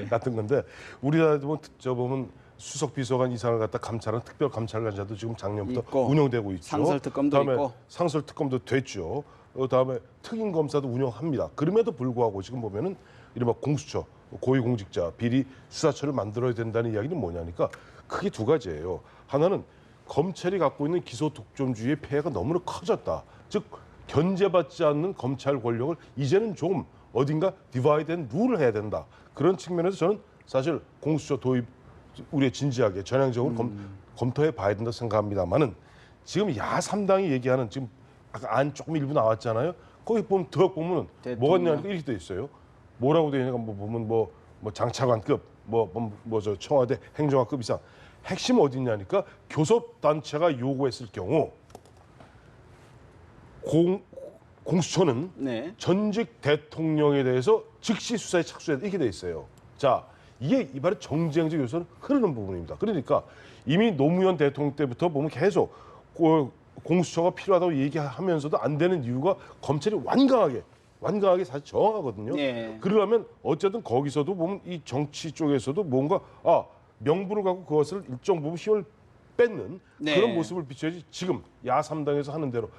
같은 건데 우리나라도 보면 수석 비서관 이상을 갖다 감찰한 특별 감찰관자도 지금 작년부터 있고, 운영되고 있죠. 상설특검도 그다음에 있고. 상설특검도 됐죠. 그다음에 특임 검사도 운영합니다. 그럼에도 불구하고 지금 보면은 이른바 공수처, 고위공직자 비리 수사처를 만들어야 된다는 이야기는 뭐냐니까 크게 두 가지예요. 하나는 검찰이 갖고 있는 기소 독점주의의 폐해가 너무나 커졌다. 즉 견제받지 않는 검찰 권력을 이제는 좀 어딘가 디바이드 앤 룰을 해야 된다. 그런 측면에서 저는 사실 공수처 도입 우리의 진지하게 전향적으로 검토해 봐야 된다 생각합니다만은 지금 야3당이 얘기하는 지금 아까 안 조금 일부 나왔잖아요. 거기 보면 더 보면 뭐가 있냐니까 이렇게 돼 있어요. 뭐라고 돼 있냐니까 뭐 보면 뭐 장차관급 저 청와대 행정관급 이상 핵심 어디 있냐니까 교섭단체가 요구했을 경우 공수처는 네. 전직 대통령에 대해서 즉시 수사에 착수해야 이렇게 돼 있어요. 자, 이게 이발의 정쟁적 요소는 흐르는 부분입니다. 그러니까 이미 노무현 대통령 때부터 보면 계속 공수처가 필요하다고 얘기하면서도 안 되는 이유가 검찰이 완강하게 사실 정하거든요. 네. 그러려면 어쨌든 거기서도 보면 이 정치 쪽에서도 뭔가 명분을 갖고 그것을 일정 부분 힘을 뺏는 네. 그런 모습을 비춰야지 지금 야3당에서 하는 대로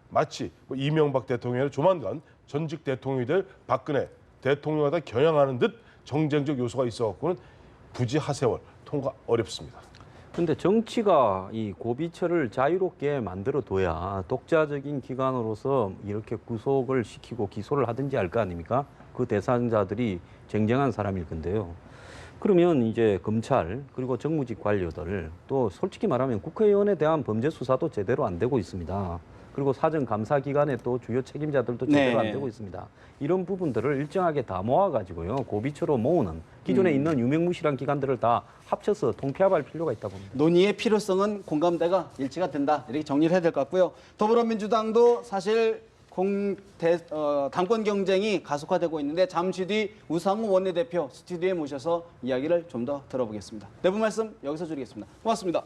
마치 이명박 대통령이 조만간 전직 대통령이 될 박근혜 대통령과 겨냥하는 듯 정쟁적 요소가 있어갖고는 부지 하세월 통과 어렵습니다. 근데 정치가 이 고비철을 자유롭게 만들어 둬야 독자적인 기관으로서 이렇게 구속을 시키고 기소를 하든지 할 거 아닙니까? 그 대상자들이 쟁쟁한 사람일 건데요. 그러면 이제 검찰 그리고 정무직 관료들 또 솔직히 말하면 국회의원에 대한 범죄 수사도 제대로 안 되고 있습니다. 그리고 사정감사기관의 또 주요 책임자들도 제대로 안 되고 있습니다. 이런 부분들을 일정하게 다 모아가지고요. 고비처로 모으는 기존에 있는 유명무실한 기관들을 다 합쳐서 통폐합할 필요가 있다고 봅니다. 논의의 필요성은 공감대가 일치가 된다. 이렇게 정리를 해야 될 것 같고요. 더불어민주당도 사실 당권 경쟁이 가속화되고 있는데 잠시 뒤 우상호 원내대표 스튜디오에 모셔서 이야기를 좀 더 들어보겠습니다. 내부 말씀 여기서 줄이겠습니다. 고맙습니다.